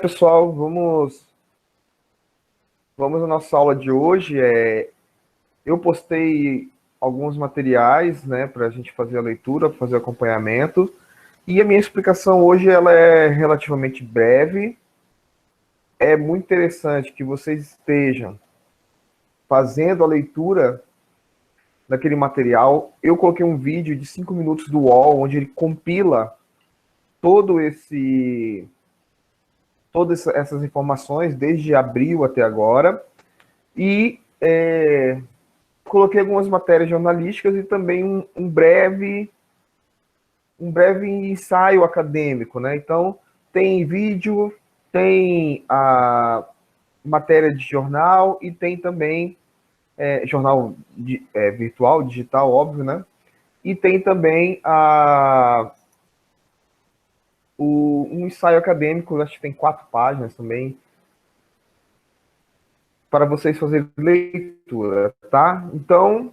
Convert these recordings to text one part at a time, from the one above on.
pessoal, vamos à nossa aula de hoje. Eu postei alguns materiais, né, para a gente fazer a leitura, fazer o acompanhamento. E a minha explicação hoje ela é relativamente breve. É muito interessante que vocês estejam fazendo a leitura daquele material. Eu coloquei um vídeo de 5 minutos do UOL, onde ele compila todo esse todas essas informações desde abril até agora. E coloquei algumas matérias jornalísticas e também um breve ensaio acadêmico, né? Então, tem vídeo, tem a matéria de jornal e tem também jornal virtual, digital, óbvio, né? E tem também um ensaio acadêmico, acho que tem 4 páginas também, para vocês fazerem leitura, tá? Então,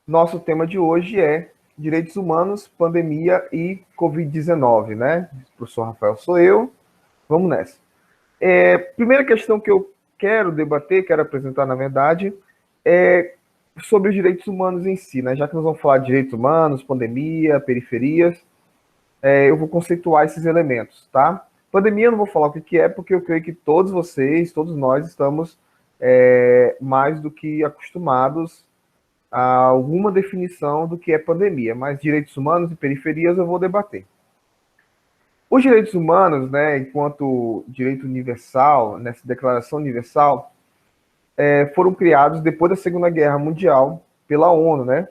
nosso tema de hoje é Direitos Humanos, Pandemia e Covid-19, né? O professor Rafael sou eu. Vamos nessa. Primeira questão que eu quero debater, quero apresentar, na verdade, é sobre os direitos humanos em si, né? Já que nós vamos falar de direitos humanos, pandemia, periferias, eu vou conceituar esses elementos, tá? Pandemia eu não vou falar o que é, porque eu creio que todos vocês, todos nós estamos mais do que acostumados a alguma definição do que é pandemia, mas direitos humanos e periferias eu vou debater. Os direitos humanos, né, enquanto direito universal, nessa Declaração Universal, foram criados depois da Segunda Guerra Mundial pela ONU, né?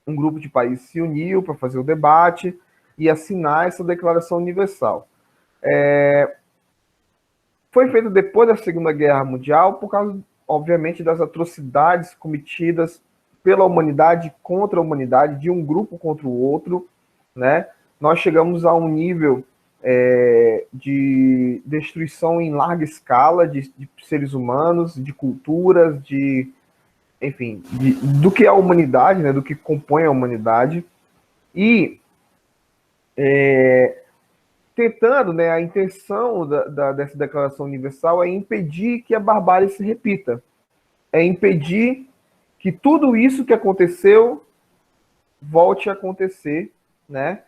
Um grupo de países se uniu para fazer o debate e assinar essa Declaração Universal. Foi feito depois da Segunda Guerra Mundial por causa, obviamente, das atrocidades cometidas pela humanidade contra a humanidade, de um grupo contra o outro, né? Nós chegamos a um nível de destruição em larga escala de seres humanos, de culturas, enfim, do que é a humanidade, né? Do que compõe a humanidade. E tentando, né, a intenção dessa Declaração Universal é impedir que a barbárie se repita, é impedir que tudo isso que aconteceu volte a acontecer, né?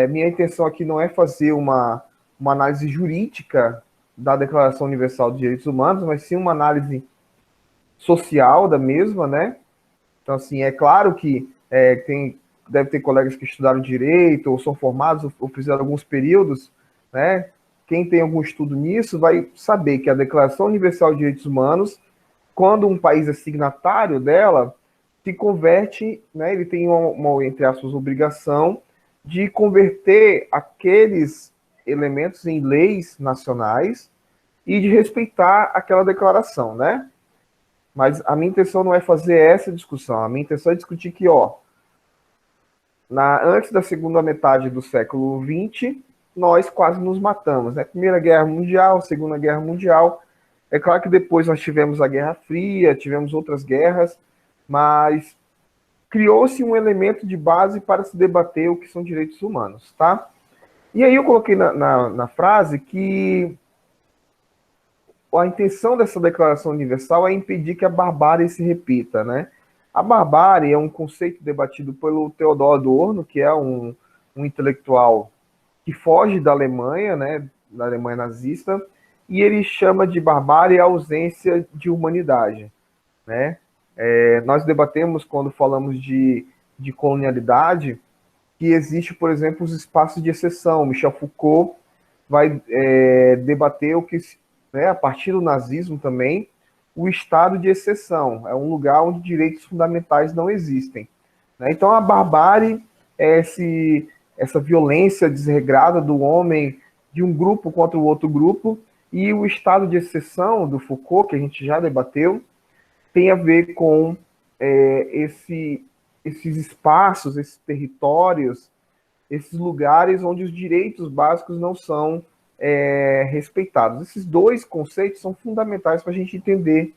Minha intenção aqui não é fazer uma análise jurídica da Declaração Universal dos Direitos Humanos, mas sim uma análise social da mesma, né? Então, assim, é claro que deve ter colegas que estudaram direito, ou são formados, ou fizeram alguns períodos, né? Quem tem algum estudo nisso vai saber que a Declaração Universal de Direitos Humanos, quando um país é signatário dela, se converte, né? Ele tem entre aspas, obrigação de converter aqueles elementos em leis nacionais e de respeitar aquela declaração, né? Mas a minha intenção não é fazer essa discussão, a minha intenção é discutir que, antes da segunda metade do século XX, nós quase nos matamos, né? Primeira Guerra Mundial, Segunda Guerra Mundial. É claro que depois nós tivemos a Guerra Fria, tivemos outras guerras, mas criou-se um elemento de base para se debater o que são direitos humanos, tá? E aí eu coloquei na frase que a intenção dessa Declaração Universal é impedir que a barbárie se repita, né? A barbárie é um conceito debatido pelo Theodor Adorno, que é um intelectual que foge da Alemanha, né, da Alemanha nazista, e ele chama de barbárie a ausência de humanidade, né? Nós debatemos, quando falamos de colonialidade, que existe, por exemplo, os espaços de exceção. Michel Foucault vai debater o que, né, a partir do nazismo também, o estado de exceção. É um lugar onde direitos fundamentais não existem, né? Então, a barbárie é essa violência desregrada do homem, de um grupo contra o outro grupo, e o estado de exceção do Foucault, que a gente já debateu, tem a ver com esses espaços, esses territórios, esses lugares onde os direitos básicos não são respeitados. Esses dois conceitos são fundamentais para a gente entender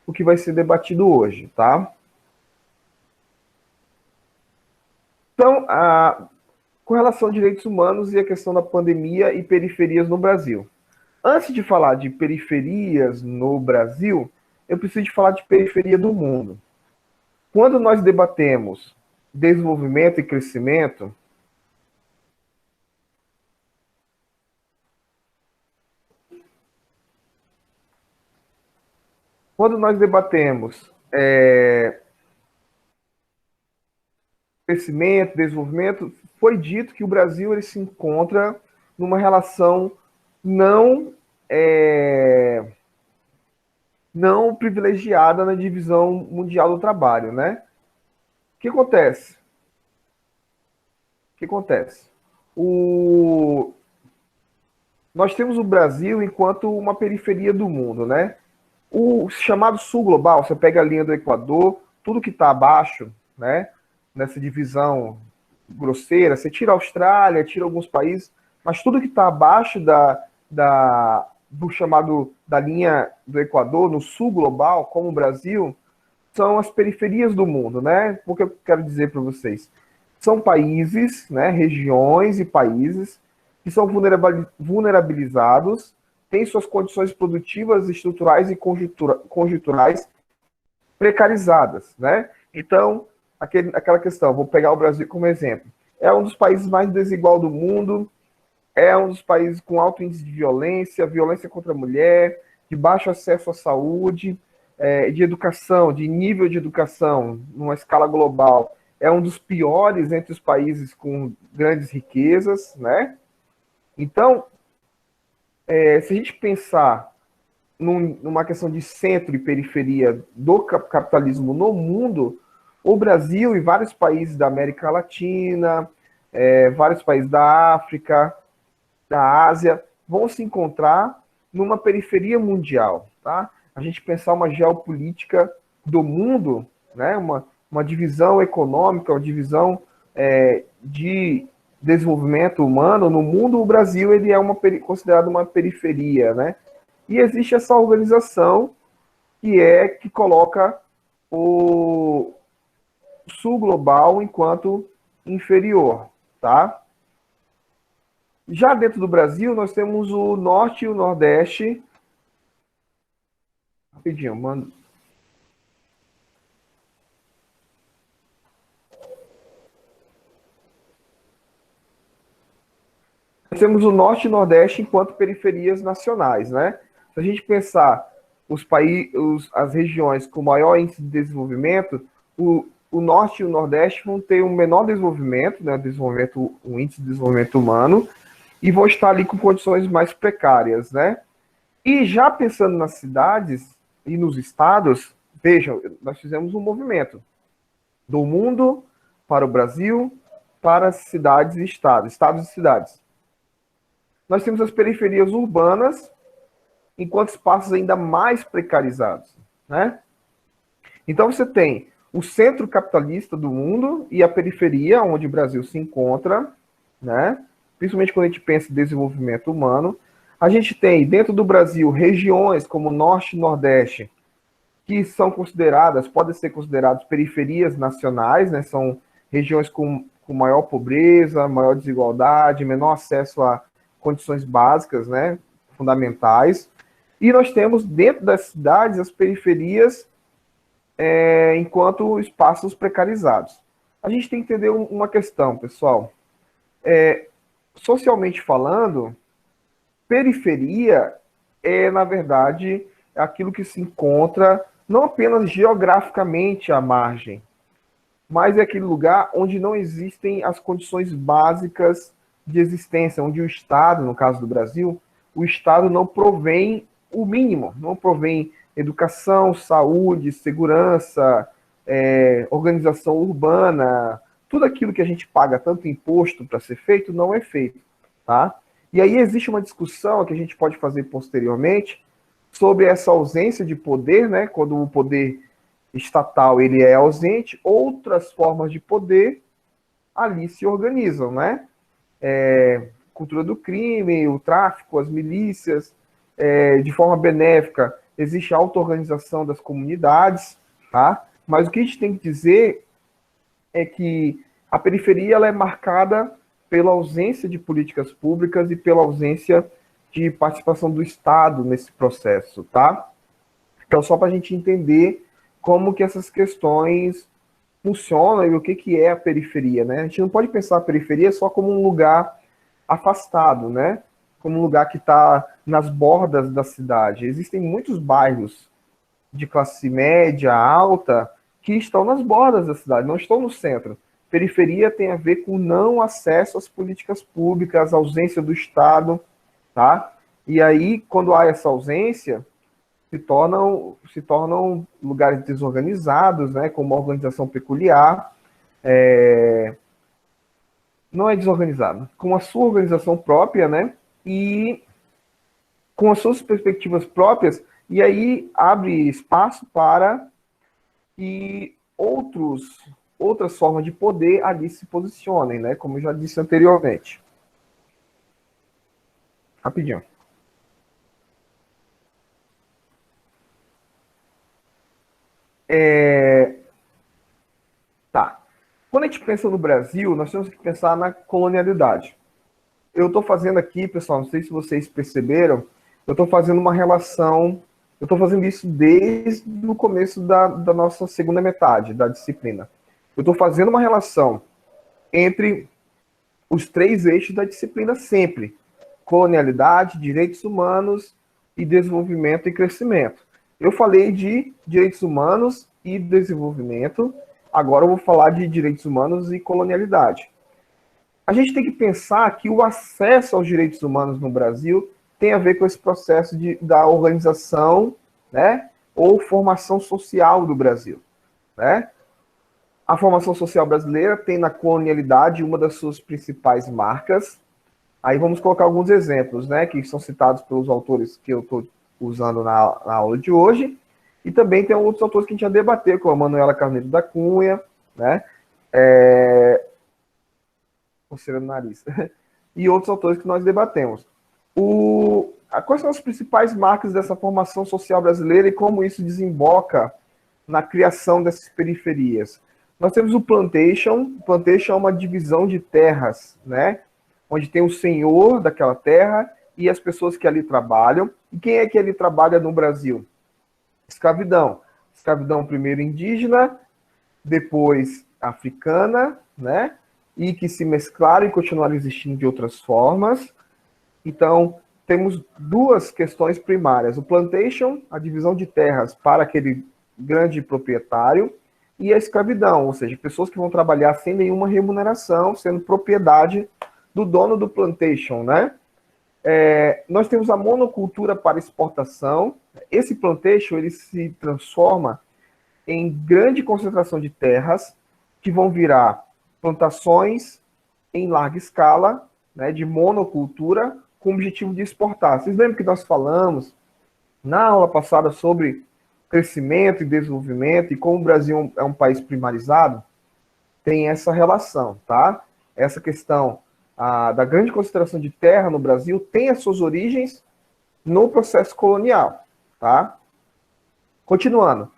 o que vai ser debatido hoje, tá? Então, com relação a direitos humanos e a questão da pandemia e periferias no Brasil. antes de falar de periferias no Brasil, eu preciso de falar de periferia do mundo. Quando nós debatemos desenvolvimento e crescimento, quando nós debatemos crescimento, desenvolvimento, foi dito que o Brasil ele se encontra numa relação não não privilegiada na divisão mundial do trabalho, né? O que acontece? O que acontece? Nós temos o Brasil enquanto uma periferia do mundo, né? O chamado sul global, você pega a linha do Equador, tudo que está abaixo, né? Nessa divisão grosseira, você tira a Austrália, tira alguns países, mas tudo que está abaixo do chamado da linha do Equador, no sul global, como o Brasil, são as periferias do mundo, né? O que eu quero dizer para vocês? São países, né, regiões e países que são vulnerabilizados, têm suas condições produtivas, estruturais e conjunturais precarizadas, né? Então, aquela questão, vou pegar o Brasil como exemplo. É um dos países mais desigual do mundo, é um dos países com alto índice de violência, violência contra a mulher, de baixo acesso à saúde, de educação, de nível de educação, numa escala global, é um dos piores entre os países com grandes riquezas, né? Então, se a gente pensar numa questão de centro e periferia do capitalismo no mundo, o Brasil e vários países da América Latina, vários países da África, da Ásia, vão se encontrar numa periferia mundial, tá? A gente pensar uma geopolítica do mundo, né? Uma divisão econômica, uma divisão de desenvolvimento humano no mundo, o Brasil ele é considerado uma periferia, né? E existe essa organização que coloca o sul global enquanto inferior, tá? Já dentro do Brasil, nós temos o norte e o nordeste. Rapidinho, mano. Nós temos o norte e o nordeste enquanto periferias nacionais, né? Se a gente pensar as regiões com maior índice de desenvolvimento, o norte e o nordeste vão ter um menor desenvolvimento, né? Um índice de desenvolvimento humano, e vão estar ali com condições mais precárias, né? E já pensando nas cidades e nos estados, vejam, nós fizemos um movimento do mundo para o Brasil, para as cidades e estados e cidades. Nós temos as periferias urbanas, enquanto espaços ainda mais precarizados, né? Então você tem o centro capitalista do mundo e a periferia, onde o Brasil se encontra, né? Principalmente quando a gente pensa em desenvolvimento humano. A gente tem, dentro do Brasil, regiões como Norte e Nordeste, que são podem ser consideradas periferias nacionais, né? São regiões com maior pobreza, maior desigualdade, menor acesso a condições básicas, né? Fundamentais. E nós temos, dentro das cidades, as periferias enquanto espaços precarizados. A gente tem que entender uma questão, pessoal. Socialmente falando, periferia na verdade, aquilo que se encontra não apenas geograficamente à margem, mas é aquele lugar onde não existem as condições básicas de existência, onde o Estado, no caso do Brasil, o Estado não provém o mínimo, não provém educação, saúde, segurança, organização urbana, tudo aquilo que a gente paga tanto imposto para ser feito, não é feito, tá? E aí existe uma discussão que a gente pode fazer posteriormente sobre essa ausência de poder, né? Quando o poder estatal ele é ausente, outras formas de poder ali se organizam, né? Cultura do crime, o tráfico, as milícias, de forma benéfica, existe a auto-organização das comunidades, tá? Mas o que a gente tem que dizer é que a periferia ela é marcada pela ausência de políticas públicas e pela ausência de participação do Estado nesse processo, tá? Então, só para a gente entender como que essas questões funcionam e o que, que é a periferia, né? A gente não pode pensar a periferia só como um lugar afastado, né? Como um lugar que está nas bordas da cidade. Existem muitos bairros de classe média, alta, que estão nas bordas da cidade, não estão no centro. Periferia tem a ver com não acesso às políticas públicas, ausência do Estado, tá? E aí, quando há essa ausência, se tornam lugares desorganizados, né, com uma organização peculiar, não é desorganizado, com a sua organização própria, né, e com as suas perspectivas próprias, e aí abre espaço para que outras formas de poder ali se posicionem, né, como eu já disse anteriormente. Rapidinho. Tá. Quando a gente pensa no Brasil, nós temos que pensar na colonialidade. Eu estou fazendo aqui, pessoal, não sei se vocês perceberam, eu estou fazendo uma relação, eu estou fazendo isso desde o começo da nossa segunda metade da disciplina. Eu estou fazendo uma relação entre os três eixos da disciplina sempre: colonialidade, direitos humanos e desenvolvimento e crescimento. Eu falei de direitos humanos e desenvolvimento, agora eu vou falar de direitos humanos e colonialidade. A gente tem que pensar que o acesso aos direitos humanos no Brasil tem a ver com esse processo da organização, né, ou formação social do Brasil, né? A formação social brasileira tem na colonialidade uma das suas principais marcas. Aí vamos colocar alguns exemplos, né, que são citados pelos autores que eu estou usando na aula de hoje, e também tem outros autores que a gente já debateu, como a Manuela Carneiro da Cunha, né, coceira no nariz, e outros autores que nós debatemos. Quais são as principais marcas dessa formação social brasileira e como isso desemboca na criação dessas periferias? Nós temos o plantation. O plantation é uma divisão de terras, né? Onde tem o senhor daquela terra e as pessoas que ali trabalham. E quem é que ali trabalha no Brasil? Escravidão. Escravidão primeiro indígena, depois africana, né? E que se mesclaram e continuaram existindo de outras formas. Então, temos duas questões primárias: o plantation, a divisão de terras para aquele grande proprietário, e a escravidão, ou seja, pessoas que vão trabalhar sem nenhuma remuneração, sendo propriedade do dono do plantation, né? Nós temos a monocultura para exportação. Esse plantation ele se transforma em grande concentração de terras que vão virar plantações em larga escala, né, de monocultura, com o objetivo de exportar. Vocês lembram que nós falamos na aula passada sobre crescimento e desenvolvimento e como o Brasil é um país primarizado? Tem essa relação, tá? Essa questão da grande concentração de terra no Brasil tem as suas origens no processo colonial, tá? Continuando.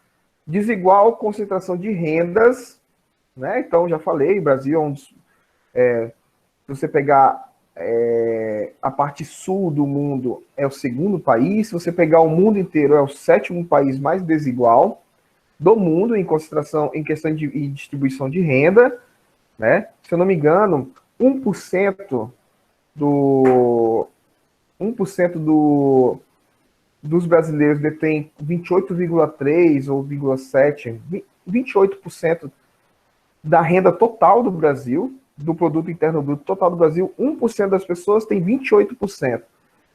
Desigual concentração de rendas, né? Então, já falei, o Brasil é um dos... se você pegar a parte sul do mundo, é o segundo país. Se você pegar o mundo inteiro, é o sétimo país mais desigual do mundo em concentração, em questão de distribuição de renda, né? Se eu não me engano, 1% dos brasileiros detém 28,3 ou 0,7, 28% da renda total do Brasil, do produto interno bruto total do Brasil. 1% das pessoas tem 28%.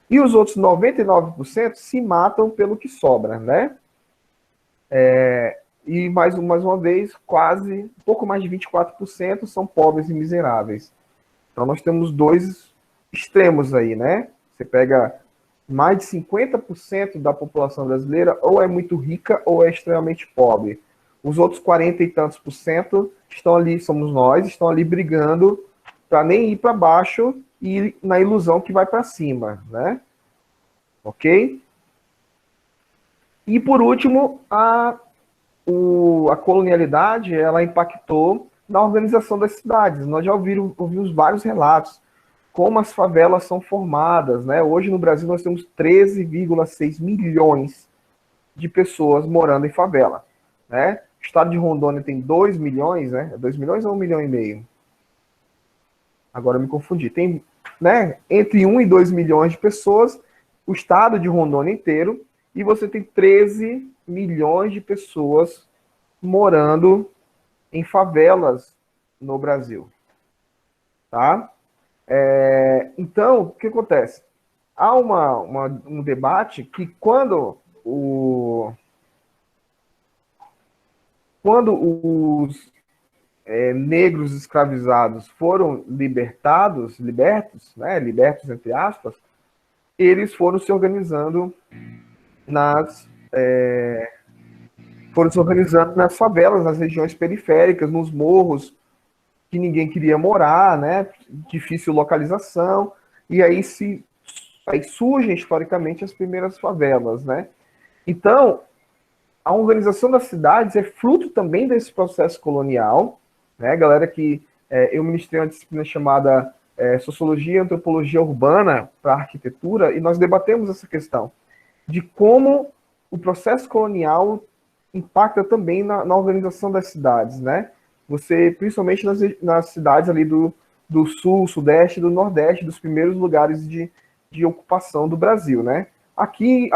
E os outros 99% se matam pelo que sobra, né? E mais uma vez, quase, um pouco mais de 24% são pobres e miseráveis. Então nós temos dois extremos aí, né? Você pega mais de 50% da população brasileira ou é muito rica ou é extremamente pobre. Os outros 40 e tantos por cento estão ali, somos nós, estão ali brigando para nem ir para baixo e na ilusão que vai para cima, né? Ok? E por último, a colonialidade, ela impactou na organização das cidades. Nós já ouvimos vários relatos como as favelas são formadas, né? Hoje no Brasil nós temos 13,6 milhões de pessoas morando em favela, né? O estado de Rondônia tem 2 milhões, né? 2 milhões ou 1,5 milhão? Agora eu me confundi. Tem, né, entre 1 e 2 milhões de pessoas, o estado de Rondônia inteiro, e você tem 13 milhões de pessoas morando em favelas no Brasil, tá? Então, o que acontece? Há um debate que quando os negros escravizados foram libertos, né, libertos entre aspas, eles foram se organizando nas favelas, nas regiões periféricas, nos morros que ninguém queria morar, né, difícil localização, e aí surgem historicamente as primeiras favelas, né? Então, a organização das cidades é fruto também desse processo colonial, né, galera, eu ministrei uma disciplina chamada Sociologia e Antropologia Urbana para Arquitetura, e nós debatemos essa questão de como o processo colonial impacta também na organização das cidades, né? Você, principalmente nas cidades ali do sul, sudeste, do nordeste, dos primeiros lugares de ocupação do Brasil, né? Aqui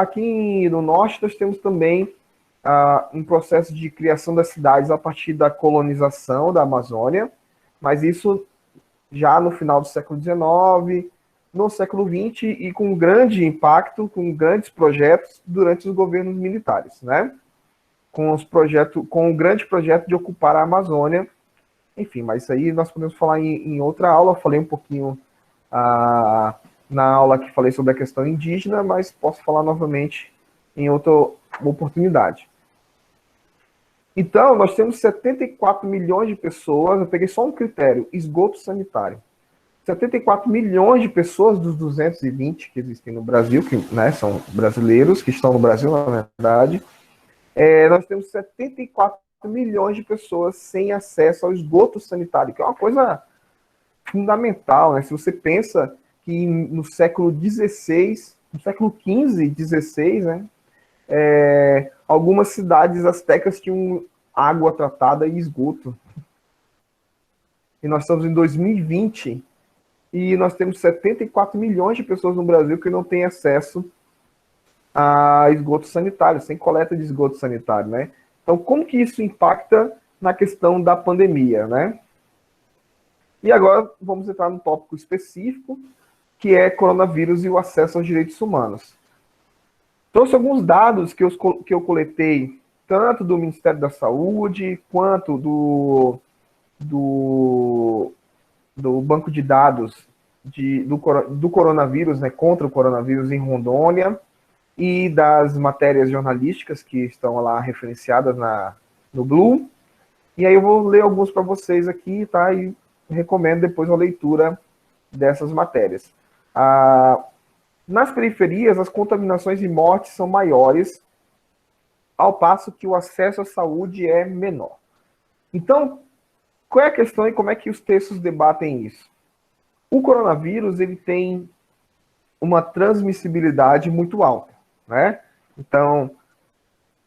no norte nós temos também um processo de criação das cidades a partir da colonização da Amazônia, mas isso já no final do século XIX, no século XX, e com grande impacto, com grandes projetos durante os governos militares, né? Com o grande projeto de ocupar a Amazônia, enfim, mas isso aí nós podemos falar em outra aula. Eu falei um pouquinho na aula que falei sobre a questão indígena, mas posso falar novamente em outra oportunidade. Então, nós temos 74 milhões de pessoas, eu peguei só um critério, esgoto sanitário. 74 milhões de pessoas dos 220 que existem no Brasil, que, né, são brasileiros, que estão no Brasil, na verdade, nós temos 74 milhões de pessoas sem acesso ao esgoto sanitário, que é uma coisa fundamental, né? Se você pensa que no século XVI, no século XV, XVI, né, algumas cidades astecas tinham água tratada e esgoto. E nós estamos em 2020 e nós temos 74 milhões de pessoas no Brasil que não têm acesso a esgoto sanitário, sem coleta de esgoto sanitário, né? Então, como que isso impacta na questão da pandemia, né? E agora vamos entrar num tópico específico, que é coronavírus e o acesso aos direitos humanos. Trouxe alguns dados que eu coletei, tanto do Ministério da Saúde, quanto do banco de dados do coronavírus, né, contra o coronavírus em Rondônia, e das matérias jornalísticas que estão lá referenciadas no Blue. E aí eu vou ler alguns para vocês aqui, tá? E recomendo depois a leitura dessas matérias. Nas periferias, as contaminações e mortes são maiores, ao passo que o acesso à saúde é menor. Então, qual é a questão e como é que os textos debatem isso? O coronavírus, ele tem uma transmissibilidade muito alta, né? Então,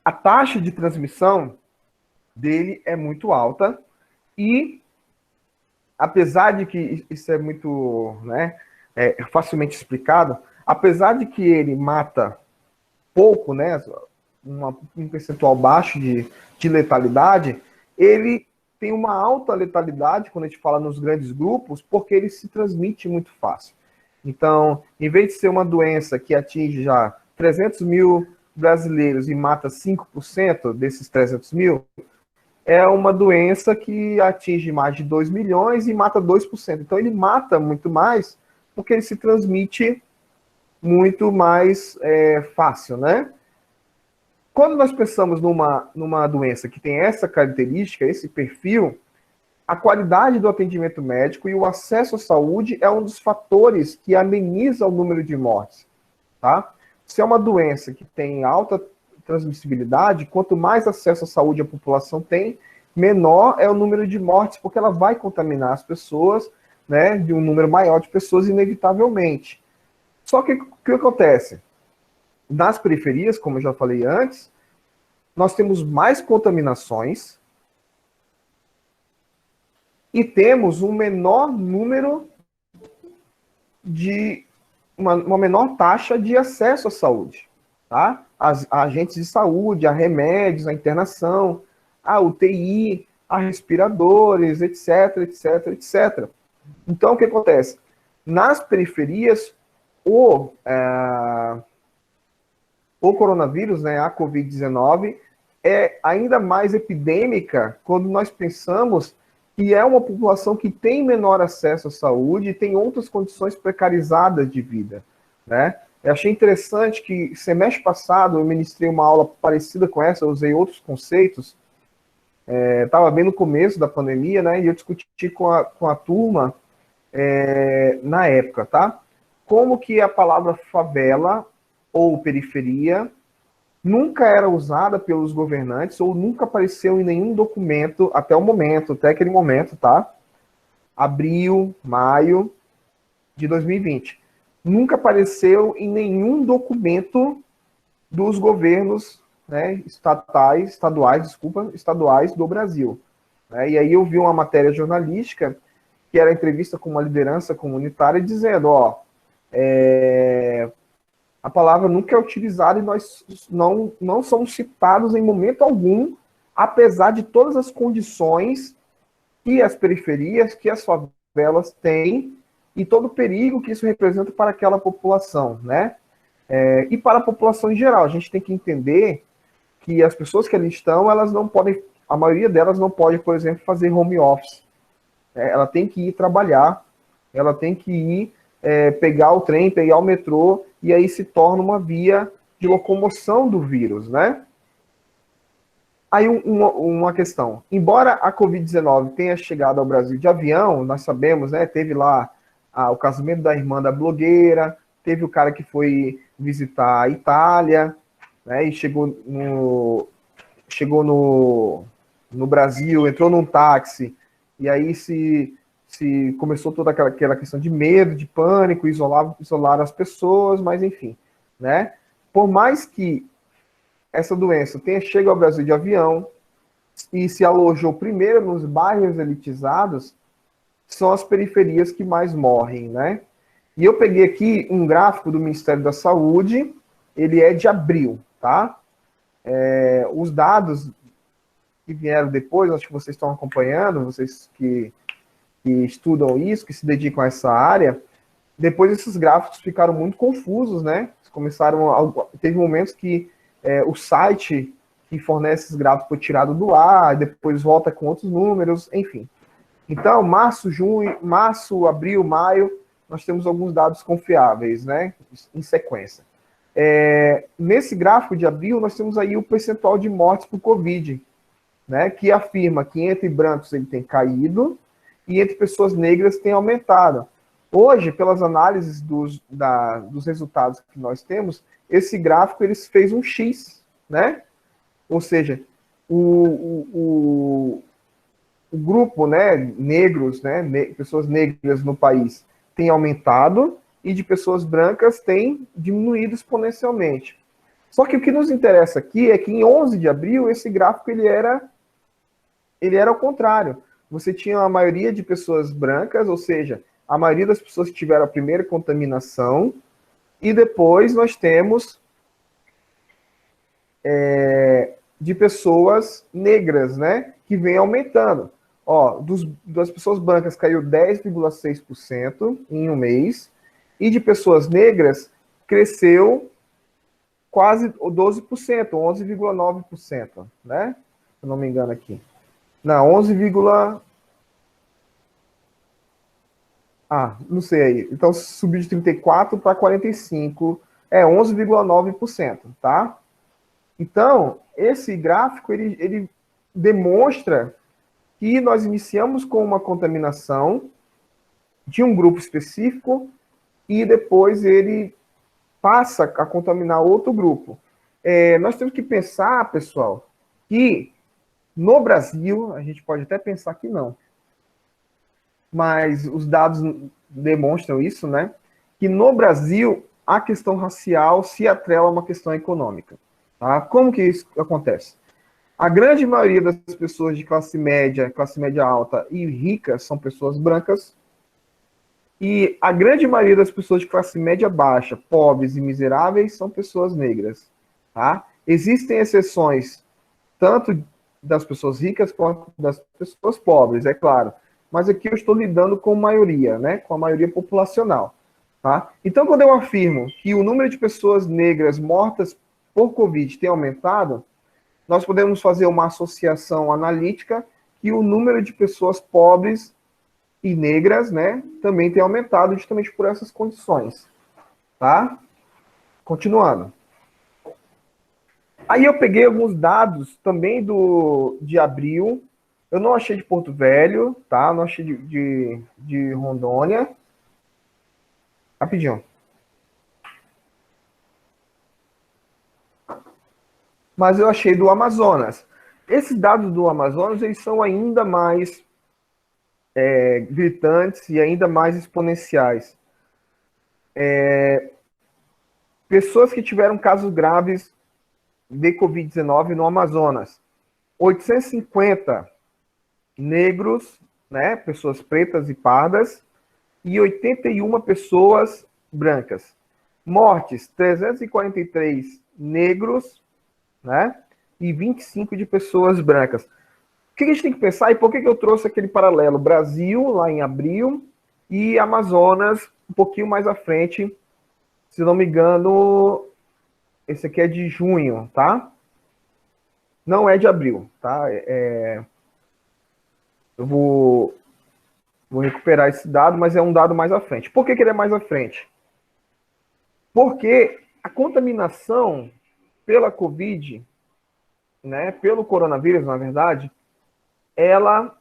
a taxa de transmissão dele é muito alta e, apesar de que isso é muito, né, facilmente explicado, apesar de que ele mata pouco, né, um percentual baixo de letalidade, ele tem uma alta letalidade quando a gente fala nos grandes grupos, porque ele se transmite muito fácil. Então, em vez de ser uma doença que atinge já 300 mil brasileiros e mata 5% desses 300 mil, é uma doença que atinge mais de 2 milhões e mata 2%. Então, ele mata muito mais porque ele se transmite muito mais fácil, né? Quando nós pensamos numa doença que tem essa característica, esse perfil, a qualidade do atendimento médico e o acesso à saúde é um dos fatores que ameniza o número de mortes, tá? Se é uma doença que tem alta transmissibilidade, quanto mais acesso à saúde a população tem, menor é o número de mortes, porque ela vai contaminar as pessoas, né, de um número maior de pessoas, inevitavelmente. Só que o que acontece? Nas periferias, como eu já falei antes, nós temos mais contaminações e temos um menor número de uma menor taxa de acesso à saúde, tá? A agentes de saúde, a remédios, a internação, a UTI, a respiradores, etc, etc, etc. Então, o que acontece? Nas periferias, o coronavírus, né, a Covid-19, é ainda mais epidêmica quando nós pensamos que é uma população que tem menor acesso à saúde e tem outras condições precarizadas de vida, né? Eu achei interessante que semestre passado eu ministrei uma aula parecida com essa, eu usei outros conceitos, estava bem no começo da pandemia, né? E eu discuti com a turma na época, tá? Como que a palavra favela ou periferia nunca era usada pelos governantes ou nunca apareceu em nenhum documento até o momento, até aquele momento, tá? Abril, maio de 2020. Nunca apareceu em nenhum documento dos governos, né, estaduais do Brasil. Né? E aí eu vi uma matéria jornalística que era entrevista com uma liderança comunitária dizendo, ó, a palavra nunca é utilizada e nós não somos citados em momento algum, apesar de todas as condições que as periferias, que as favelas têm e todo o perigo que isso representa para aquela população, né? E para a população em geral. A gente tem que entender que as pessoas que ali estão, elas não podem, a maioria delas não pode, por exemplo, fazer home office. Ela tem que ir trabalhar, ela tem que ir pegar o trem, pegar o metrô, e aí se torna uma via de locomoção do vírus, né? Aí uma questão. Embora a Covid-19 tenha chegado ao Brasil de avião, nós sabemos, né? Teve lá o casamento da irmã da blogueira, teve o cara que foi visitar a Itália, né? E chegou no Brasil, entrou num táxi, e aí se começou toda aquela questão de medo, de pânico, isolar as pessoas, mas enfim, né? Por mais que essa doença tenha chegado ao Brasil de avião e se alojou primeiro nos bairros elitizados, são as periferias que mais morrem, né? E eu peguei aqui um gráfico do Ministério da Saúde, ele é de abril, tá? Os dados que vieram depois, acho que vocês estão acompanhando, vocês que estudam isso, que se dedicam a essa área, depois esses gráficos ficaram muito confusos, né? Teve momentos que o site que fornece esses gráficos foi tirado do ar, depois volta com outros números, enfim. Então, março, abril, maio, nós temos alguns dados confiáveis, né? Em sequência. Nesse gráfico de abril, nós temos aí o percentual de mortes por Covid, né? Que afirma que entre brancos ele tem caído e entre pessoas negras tem aumentado. Hoje, pelas análises dos resultados que nós temos, esse gráfico ele fez um X, né? Ou seja, o grupo, né, negros, né, pessoas negras no país tem aumentado e de pessoas brancas tem diminuído exponencialmente. Só que o que nos interessa aqui é que em 11 de abril esse gráfico ele era ao contrário. Você tinha a maioria de pessoas brancas, ou seja, a maioria das pessoas que tiveram a primeira contaminação, e depois nós temos de pessoas negras, né, que vem aumentando. Ó, das pessoas brancas caiu 10,6% em um mês, e de pessoas negras cresceu quase 12%, 11,9%, né? Se eu não me engano aqui. Não, 11, não sei aí. Então subiu de 34 para 45, 11,9%, tá? Então, esse gráfico ele demonstra que nós iniciamos com uma contaminação de um grupo específico e depois ele passa a contaminar outro grupo. Nós temos que pensar, pessoal, que no Brasil, a gente pode até pensar que não, mas os dados demonstram isso, né? Que no Brasil a questão racial se atrela a uma questão econômica. Tá? Como que isso acontece? A grande maioria das pessoas de classe média alta e ricas são pessoas brancas, e a grande maioria das pessoas de classe média baixa, pobres e miseráveis, são pessoas negras. Tá? Existem exceções, tanto das pessoas ricas quanto das pessoas pobres, é claro. Mas aqui eu estou lidando com maioria, né? Com a maioria populacional. Tá? Então, quando eu afirmo que o número de pessoas negras mortas por Covid tem aumentado, nós podemos fazer uma associação analítica que o número de pessoas pobres e negras, né, também tem aumentado justamente por essas condições, tá? Continuando. Aí eu peguei alguns dados também de abril. Eu não achei de Porto Velho, tá? Não achei de Rondônia. Rapidinho. Mas eu achei do Amazonas. Esses dados do Amazonas, eles são ainda mais gritantes e ainda mais exponenciais. Pessoas que tiveram casos graves de Covid-19 no Amazonas. 850 negros, né, pessoas pretas e pardas, e 81 pessoas brancas. Mortes, 343 negros, né, e 25 de pessoas brancas. O que a gente tem que pensar e por que eu trouxe aquele paralelo? Brasil, lá em abril, e Amazonas, um pouquinho mais à frente, se não me engano, esse aqui é de junho, tá? Não é de abril, tá? Eu vou recuperar esse dado, mas é um dado mais à frente. Por que ele é mais à frente? Porque a contaminação pela Covid, né, pelo coronavírus, na verdade, ela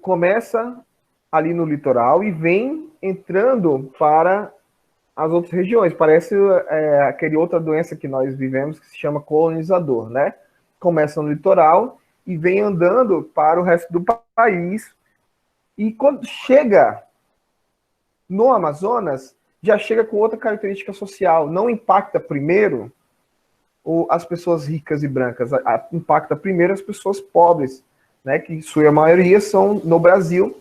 começa ali no litoral e vem entrando para as outras regiões. Parece aquele outra doença que nós vivemos que se chama colonizador, né? Começa no litoral e vem andando para o resto do país. E quando chega no Amazonas, já chega com outra característica social. Não impacta primeiro as pessoas ricas e brancas, impacta primeiro as pessoas pobres, né? Que sua maioria são, no Brasil,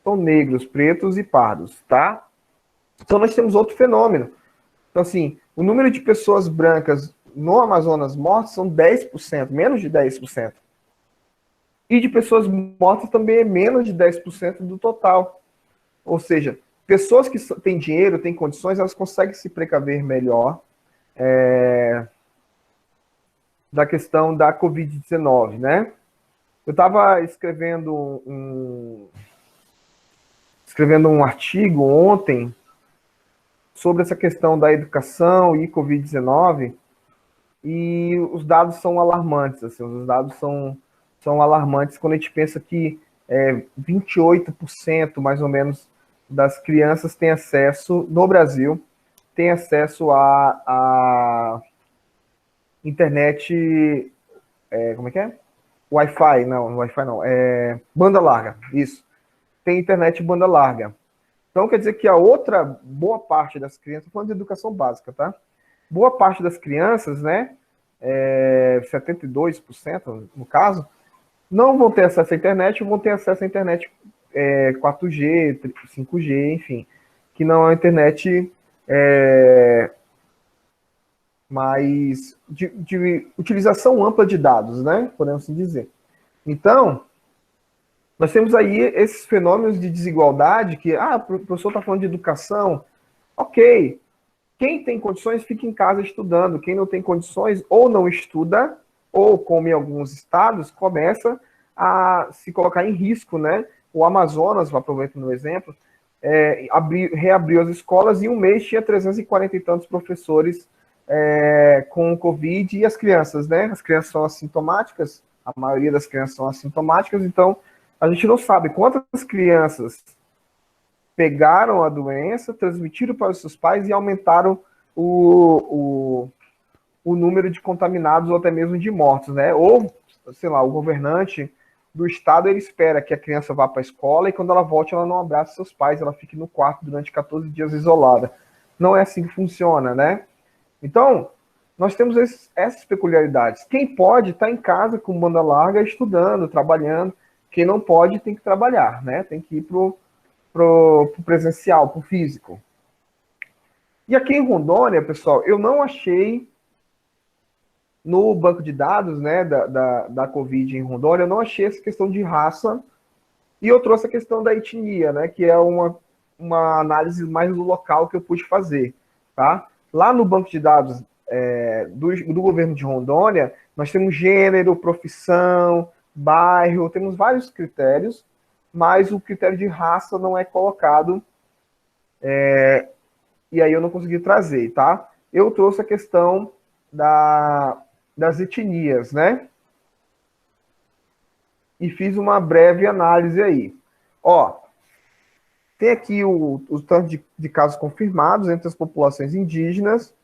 são negros, pretos e pardos, tá? Então nós temos outro fenômeno. Então, assim, o número de pessoas brancas no Amazonas mortas são 10%, menos de 10%. E de pessoas mortas também é menos de 10% do total. Ou seja, pessoas que têm dinheiro, têm condições, elas conseguem se precaver melhor da questão da Covid-19, né? Eu estava escrevendo um artigo ontem sobre essa questão da educação e Covid-19, e os dados são alarmantes, assim, os dados são alarmantes quando a gente pensa que 28% mais ou menos das crianças têm acesso, no Brasil, tem acesso a internet, como é que é? Wi-Fi, não, Wi-Fi não, banda larga, isso. Tem internet banda larga. Então, quer dizer que a outra boa parte das crianças, estou falando de educação básica, tá? Boa parte das crianças, né, 72% no caso, não vão ter acesso à internet, vão ter acesso à internet 4G, 5G, enfim, que não é uma internet mais de utilização ampla de dados, né, podemos assim dizer. Então, nós temos aí esses fenômenos de desigualdade que, o professor está falando de educação, ok, quem tem condições fica em casa estudando, quem não tem condições ou não estuda, ou, como em alguns estados, começa a se colocar em risco, né? O Amazonas, aproveitando o exemplo, reabriu as escolas e em um mês tinha 340 e tantos professores com Covid, e as crianças, né? As crianças são assintomáticas, a maioria das crianças são assintomáticas, então a gente não sabe quantas crianças pegaram a doença, transmitiram para os seus pais e aumentaram o número de contaminados ou até mesmo de mortos, né? Ou, sei lá, o governante do Estado, ele espera que a criança vá para a escola e quando ela volte, ela não abrace seus pais, ela fique no quarto durante 14 dias isolada. Não é assim que funciona, né? Então, nós temos essas peculiaridades. Quem pode está em casa com banda larga, estudando, trabalhando. Quem não pode tem que trabalhar, né? Tem que ir pro presencial, pro físico. E aqui em Rondônia, pessoal, eu não achei no banco de dados, né, da Covid em Rondônia, eu não achei essa questão de raça, e eu trouxe a questão da etnia, né, que é uma análise mais do local que eu pude fazer, tá? Lá no banco de dados do governo de Rondônia, nós temos gênero, profissão, bairro, temos vários critérios, mas o critério de raça não é colocado, e aí eu não consegui trazer, tá? Eu trouxe a questão das etnias, né? E fiz uma breve análise aí. Ó, tem aqui o tanto de casos confirmados entre as populações indígenas.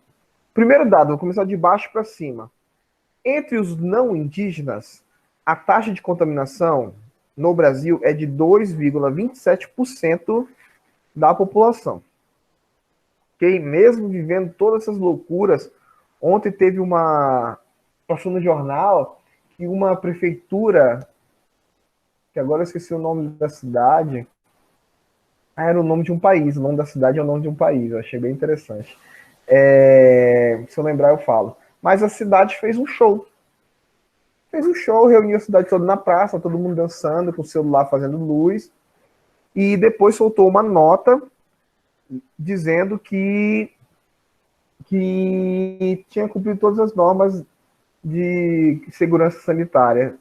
Primeiro dado, vou começar de baixo para cima. Entre os não indígenas, a taxa de contaminação no Brasil é de 2,27% da população. Okay? Mesmo vivendo todas essas loucuras, ontem teve passou no jornal que uma prefeitura, que agora eu esqueci o nome da cidade, era o nome de um país, o nome da cidade é o nome de um país, eu achei bem interessante. Se eu lembrar eu falo. Mas a cidade fez um show. Reuniu a cidade toda na praça, todo mundo dançando, com o celular fazendo luz, e depois soltou uma nota dizendo que tinha cumprido todas as normas de segurança sanitária.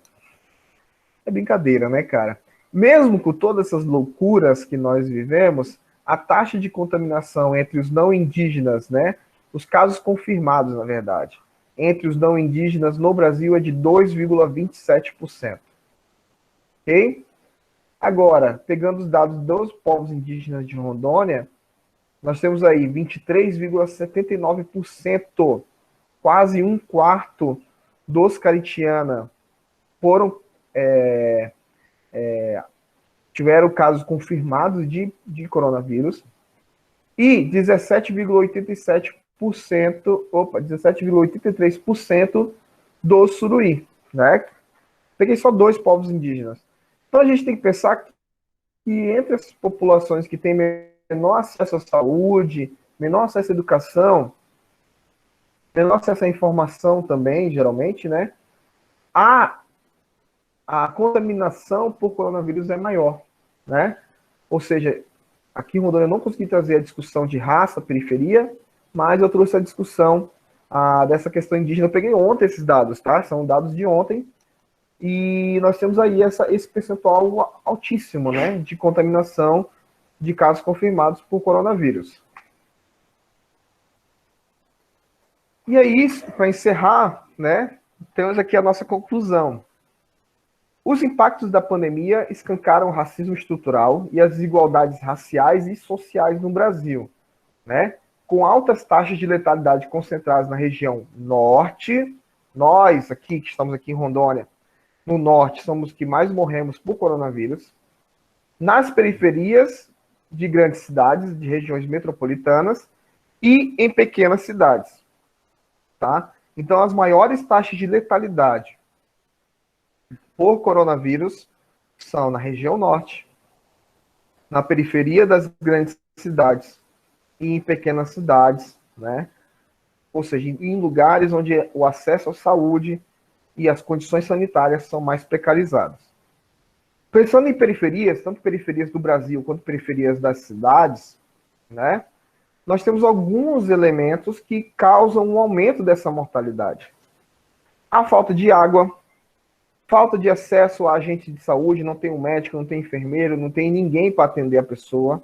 É brincadeira, né, cara? Mesmo com todas essas loucuras que nós vivemos, a taxa de contaminação entre os não indígenas, né, os casos confirmados, na verdade, entre os não indígenas no Brasil é de 2,27%. Ok? Agora, pegando os dados dos povos indígenas de Rondônia, nós temos aí 23,79%, quase um quarto dos caritianos tiveram casos confirmados de coronavírus e 17,83% do Suruí, né? Peguei só 2 povos indígenas. Então a gente tem que pensar que entre as populações que têm menor acesso à saúde, menor acesso à educação, menor acesso à informação também, geralmente, né? A contaminação por coronavírus é maior, né? Ou seja, aqui em Rondônia eu não consegui trazer a discussão de raça, periferia, mas eu trouxe a discussão dessa questão indígena. Eu peguei ontem esses dados, tá? São dados de ontem, e nós temos aí esse percentual altíssimo, né, de contaminação de casos confirmados por coronavírus. E aí, para encerrar, né, temos aqui a nossa conclusão. Os impactos da pandemia escancaram o racismo estrutural e as desigualdades raciais e sociais no Brasil, né? Com altas taxas de letalidade concentradas na região norte. Nós, aqui, que estamos aqui em Rondônia, no norte, somos os que mais morremos por coronavírus. Nas periferias de grandes cidades, de regiões metropolitanas e em pequenas cidades, tá? Então, as maiores taxas de letalidade por coronavírus são na região norte, na periferia das grandes cidades e em pequenas cidades, né? Ou seja, em lugares onde o acesso à saúde e as condições sanitárias são mais precarizadas. Pensando em periferias, tanto periferias do Brasil quanto periferias das cidades, né? Nós temos alguns elementos que causam um aumento dessa mortalidade. A falta de água, falta de acesso a agente de saúde, não tem um médico, não tem enfermeiro, não tem ninguém para atender a pessoa.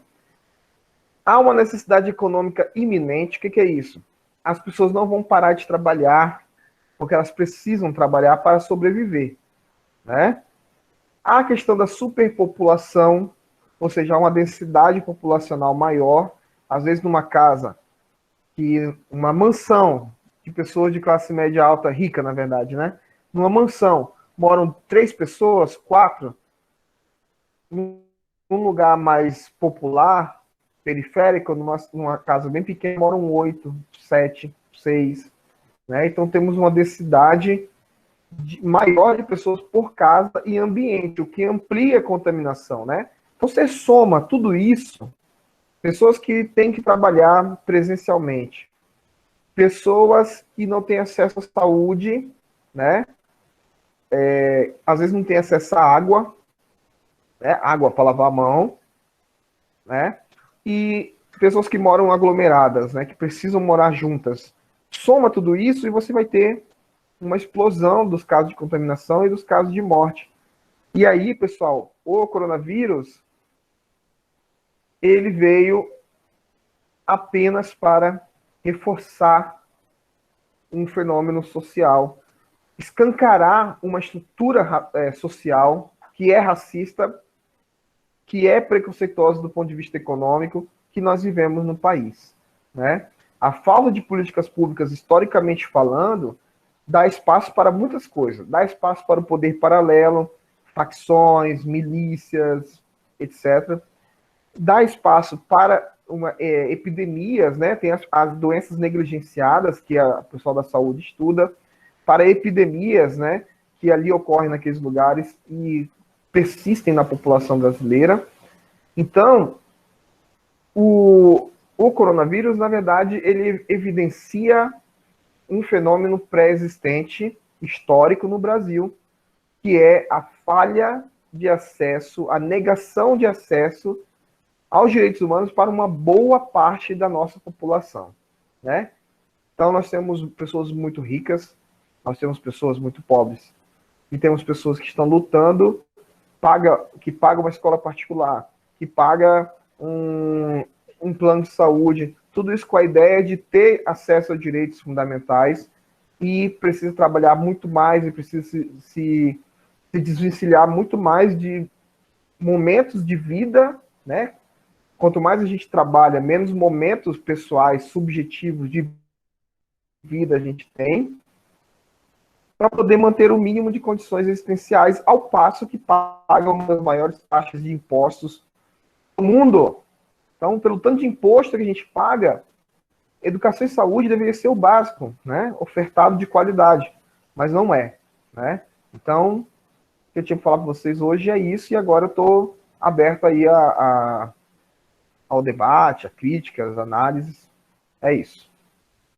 Há uma necessidade econômica iminente. O que é isso? As pessoas não vão parar de trabalhar, porque elas precisam trabalhar para sobreviver, né? Há a questão da superpopulação, ou seja, uma densidade populacional maior, às vezes numa casa, uma mansão de pessoas de classe média alta, rica, na verdade, né? Numa mansão, moram 3 pessoas, 4. Num lugar mais popular, periférico, numa casa bem pequena, moram 8, 7, 6. Né? Então temos uma densidade maior de pessoas por casa e ambiente, o que amplia a contaminação. Né? Então você soma tudo isso, pessoas que têm que trabalhar presencialmente, pessoas que não têm acesso à saúde, né? Às vezes não tem acesso à água, né? Água para lavar a mão, né? E pessoas que moram aglomeradas, né? Que precisam morar juntas. Soma tudo isso e você vai ter uma explosão dos casos de contaminação e dos casos de morte. E aí, pessoal, o coronavírus, ele veio apenas para reforçar um fenômeno social, escancarar uma estrutura social que é racista, que é preconceituosa do ponto de vista econômico, que nós vivemos no país. Né? A falta de políticas públicas, historicamente falando, dá espaço para muitas coisas. Dá espaço para o poder paralelo, facções, milícias, etc. Dá espaço para epidemias, né? Tem as doenças negligenciadas, que o pessoal da saúde estuda, para epidemias, né? Que ali ocorrem naqueles lugares e persistem na população brasileira. Então, o coronavírus, na verdade, ele evidencia um fenômeno pré-existente, histórico no Brasil, que é a falha de acesso, a negação de acesso aos direitos humanos para uma boa parte da nossa população, né? Então nós temos pessoas muito ricas, nós temos pessoas muito pobres, e temos pessoas que estão lutando, que pagam uma escola particular, que paga um plano de saúde, tudo isso com a ideia de ter acesso a direitos fundamentais, e precisa trabalhar muito mais, e precisa se desvencilhar muito mais de momentos de vida, né? Quanto mais a gente trabalha, menos momentos pessoais, subjetivos de vida a gente tem, para poder manter o mínimo de condições existenciais, ao passo que pagam uma das maiores taxas de impostos do mundo. Então, pelo tanto de imposto que a gente paga, educação e saúde deveria ser o básico, né? Ofertado de qualidade, mas não é. Né? Então, o que eu tinha para falar para vocês hoje é isso, e agora eu estou aberto aí ao debate, a críticas, análises. É isso.